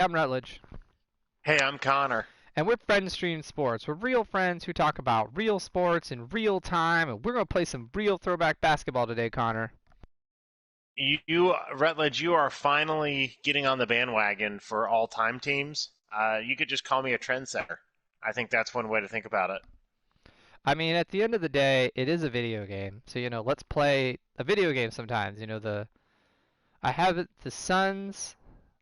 I'm Rutledge, Hey, I'm Connor. and we're Friend Stream Sports. We're real friends who talk about real sports in real time, and we're going to play some real throwback basketball today, Connor. Rutledge, you are finally getting on the bandwagon for all-time teams. You could just call me a trendsetter. I think that's one way to think about it. I mean, at the end of the day, it is a video game, so let's play a video game sometimes. I have it. The Suns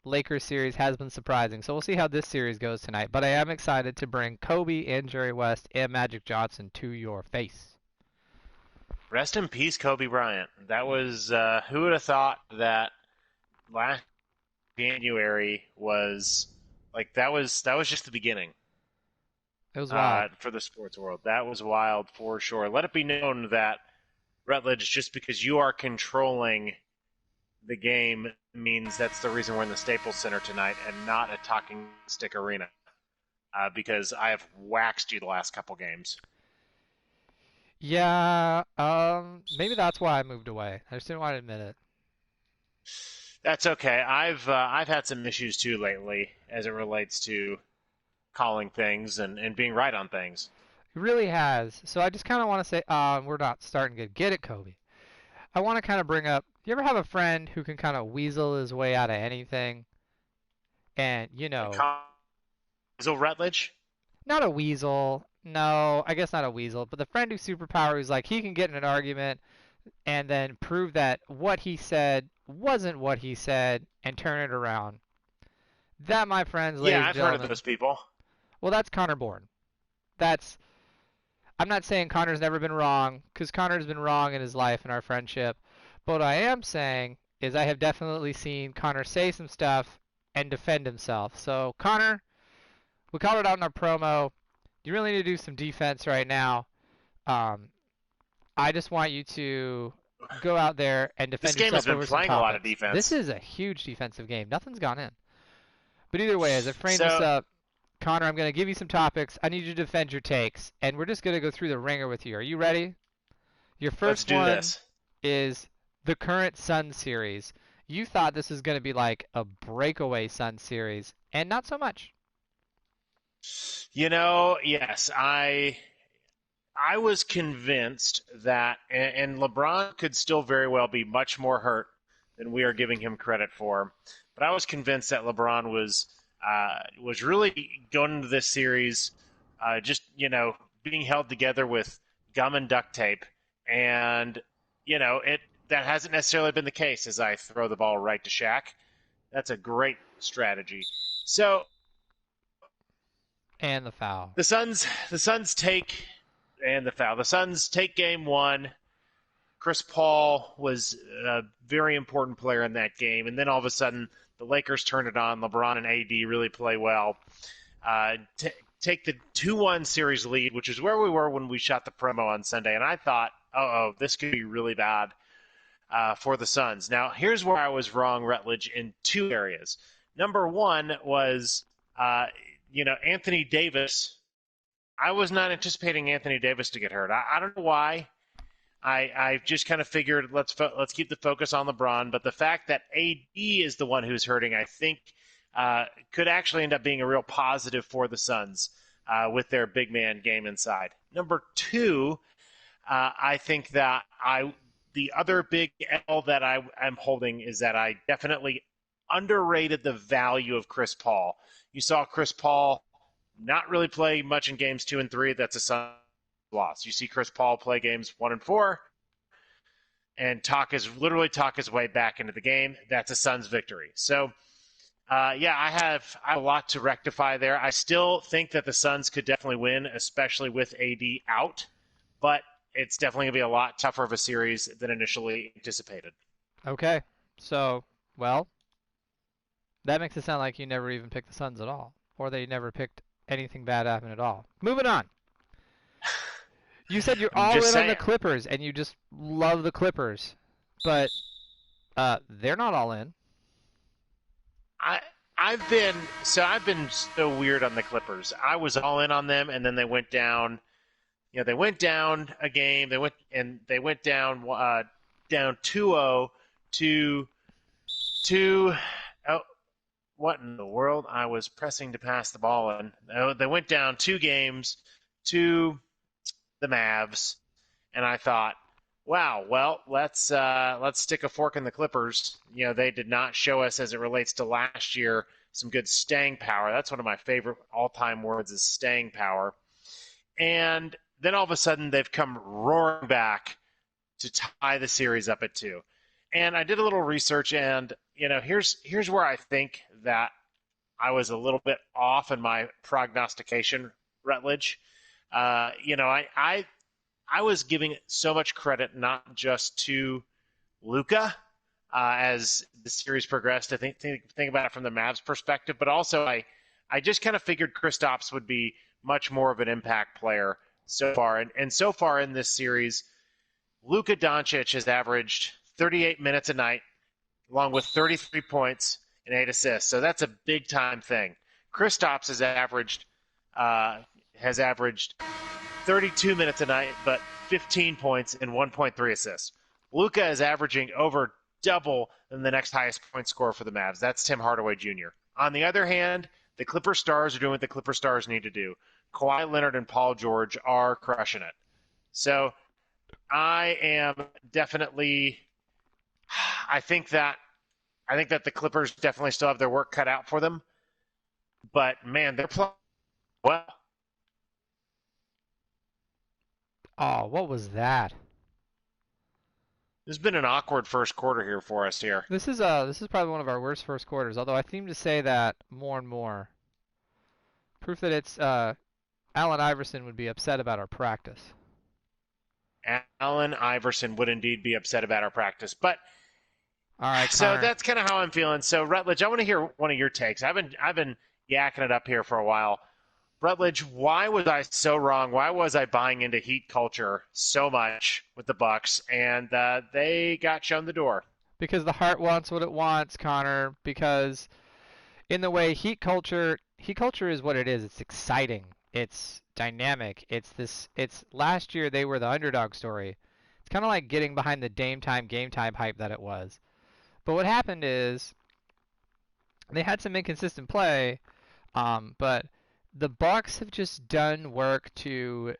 Lakers series has been surprising, so we'll see how this series goes tonight. But I am excited to bring Kobe and Jerry West and Magic Johnson to your face. Rest in peace, Kobe Bryant. That was who would have thought that last January was like that was just the beginning It was wild. for the sports world. That was wild for sure. Let it be known that Rutledge, just because you are controlling the game means that's the reason we're in the Staples Center tonight and not a Talking Stick Arena. Because I have waxed you the last couple games. Yeah, maybe that's why I moved away. I just didn't want to admit it. That's okay. I've had some issues too lately as it relates to calling things and being right on things. It really has. So I just kind of want to say, we're not starting to get it, Kobe. I want to kind of bring up, you ever have a friend who can kind of weasel his way out of anything? And, Like Hazel Rutledge. not a weasel. No, I guess not a weasel, but the friend who's superpower who's like, he can get in an argument and then prove that what he said wasn't what he said and turn it around. That, my friends, ladies Yeah, and I've heard of gentlemen, those people. well, that's Connor Bourne. That's I'm not saying Connor's never been wrong, because Connor's been wrong in his life and our friendship. But what I am saying is I have definitely seen Connor say some stuff and defend himself. So, Connor, we called it out in our promo. You really need to do some defense right now. Um, I just want you to go out there and This defend game has yourself been over some playing a lot of topics. This defense. is a huge defensive game. Nothing's gone in. But either way, as I frame this So up, Connor, I'm going to give you some topics. I need you to defend your takes, and we're just going to go through the ringer with you. Are you ready? Your let's first do one this. is the current Sun series. You thought this was going to be like a breakaway Sun series, and not so much. Yes, I was convinced that, and LeBron could still very well be much more hurt than we are giving him credit for. But I was convinced that LeBron was really going into this series, just being held together with gum and duct tape, and it that hasn't necessarily been the case. As I throw the ball right to Shaq, that's a great strategy. So And the foul. the Suns take and the foul. The Suns take game one. Chris Paul was a very important player in that game, and then all of a sudden the Lakers turn it on. LeBron and AD really play well. Take the 2-1 series lead, which is where we were when we shot the promo on Sunday, and I thought, oh, this could be really bad for the Suns. Now, here's where I was wrong, Rutledge, in two areas. Number one was, Anthony Davis. I was not anticipating Anthony Davis to get hurt. I don't know why. I just kind of figured let's keep the focus on LeBron, but the fact that AD is the one who's hurting, I think, could actually end up being a real positive for the Suns with their big man game inside. Number two, I think that the other big L that I'm holding is that I definitely underrated the value of Chris Paul. You saw Chris Paul not really play much in games 2 and 3. That's a Suns loss. You see Chris Paul play games 1 and 4 and literally talk his way back into the game. That's a Suns victory. So, I have a lot to rectify there. I still think that the Suns could definitely win, especially with AD out, but it's definitely going to be a lot tougher of a series than initially anticipated. Okay. So, well, that makes it sound like you never even picked the Suns at all, or that you never picked anything bad happen at all. Moving on. You said you're I'm all just in on the saying. Clippers, and you just love the Clippers, but they're not all in. I I've been so weird on the Clippers. I was all in on them, and then they went down. They went down a game. They went down 2-0 to oh, what in the world. I was pressing to pass the ball, and they went down 2 games to the Mavs, and I thought, wow, well, let's stick a fork in the Clippers. They did not show us, as it relates to last year, some good staying power. That's one of my favorite all-time words, is staying power. And then all of a sudden, they've come roaring back to tie the series up at 2. And I did a little research, and here's where I think that I was a little bit off in my prognostication, Rutledge. I was giving so much credit not just to Luka as the series progressed. I think about it from the Mavs perspective, but also I just kind of figured Kristaps would be much more of an impact player so far. And so far in this series, Luka Doncic has averaged 38 minutes a night, along with 33 points and 8 assists. So that's a big time thing. Kristaps has averaged 32 minutes a night, but 15 points and 1.3 assists. Luka is averaging over double than the next highest point scorer for the Mavs. That's Tim Hardaway Jr. On the other hand, the Clipper Stars are doing what the Clipper Stars need to do. Kawhi Leonard and Paul George are crushing it. So I am definitely – I think that the Clippers definitely still have their work cut out for them. But, man, they're playing well. Oh, what was that? This has been an awkward first quarter here for us here. This is probably one of our worst first quarters, although I seem to say that more and more. Proof that it's Allen Iverson would be upset about our practice. Allen Iverson would indeed be upset about our practice. But all right, so Connor. that's kind of how I'm feeling. So Rutledge, I want to hear one of your takes. I've been yakking it up here for a while. Rutledge, why was I so wrong? Why was I buying into Heat culture so much with the Bucks, and they got shown the door? Because the heart wants what it wants, Connor. Because in the way Heat culture is what it is. It's exciting. It's dynamic. It's last year they were the underdog story. It's kind of like getting behind the game time hype that it was. But what happened is they had some inconsistent play, but the Bucks have just done work to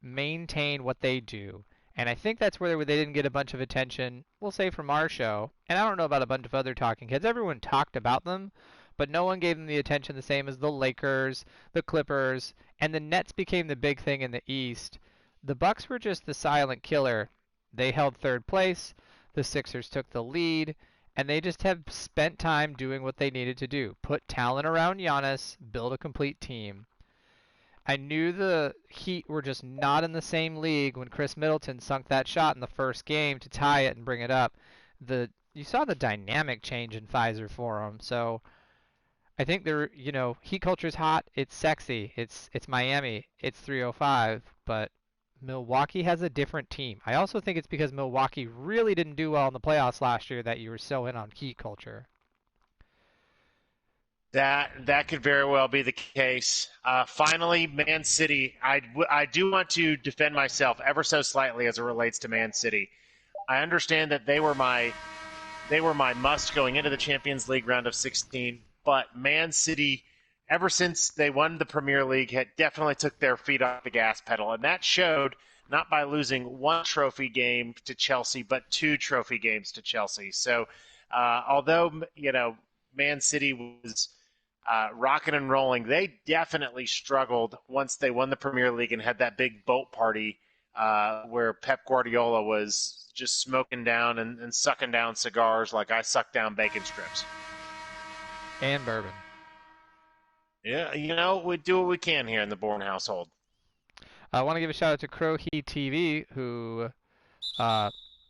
maintain what they do. And I think that's where they didn't get a bunch of attention, we'll say from our show. And I don't know about a bunch of other talking heads. Everyone talked about them, but no one gave them the attention the same as the Lakers, the Clippers, and the Nets became the big thing in the East. The Bucks were just the silent killer. They held third place, the Sixers took the lead, and they just have spent time doing what they needed to do. Put talent around Giannis, build a complete team. I knew the Heat were just not in the same league when Chris Middleton sunk that shot in the first game to tie it and bring it up. You saw the dynamic change in Pfizer for them. So I think Heat culture is hot. It's sexy. It's Miami. It's 305. But Milwaukee has a different team. I also think it's because Milwaukee really didn't do well in the playoffs last year that you were so in on Heat culture. That could very well be the case. Finally, Man City. I do want to defend myself ever so slightly as it relates to Man City. I understand that they were my must going into the Champions League round of 16, but Man City, ever since they won the Premier League, had definitely took their feet off the gas pedal, and that showed not by losing one trophy game to Chelsea, but 2 trophy games to Chelsea. So, although Man City was rocking and rolling, they definitely struggled once they won the Premier League and had that big boat party where Pep Guardiola was just smoking down and sucking down cigars like I suck down bacon strips. And bourbon. Yeah, we do what we can here in the Bourne household. I want to give a shout out to Crow Heat TV, who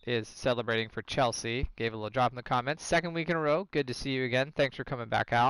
is celebrating for Chelsea. Gave a little drop in the comments. Second week in a row. Good to see you again. Thanks for coming back out.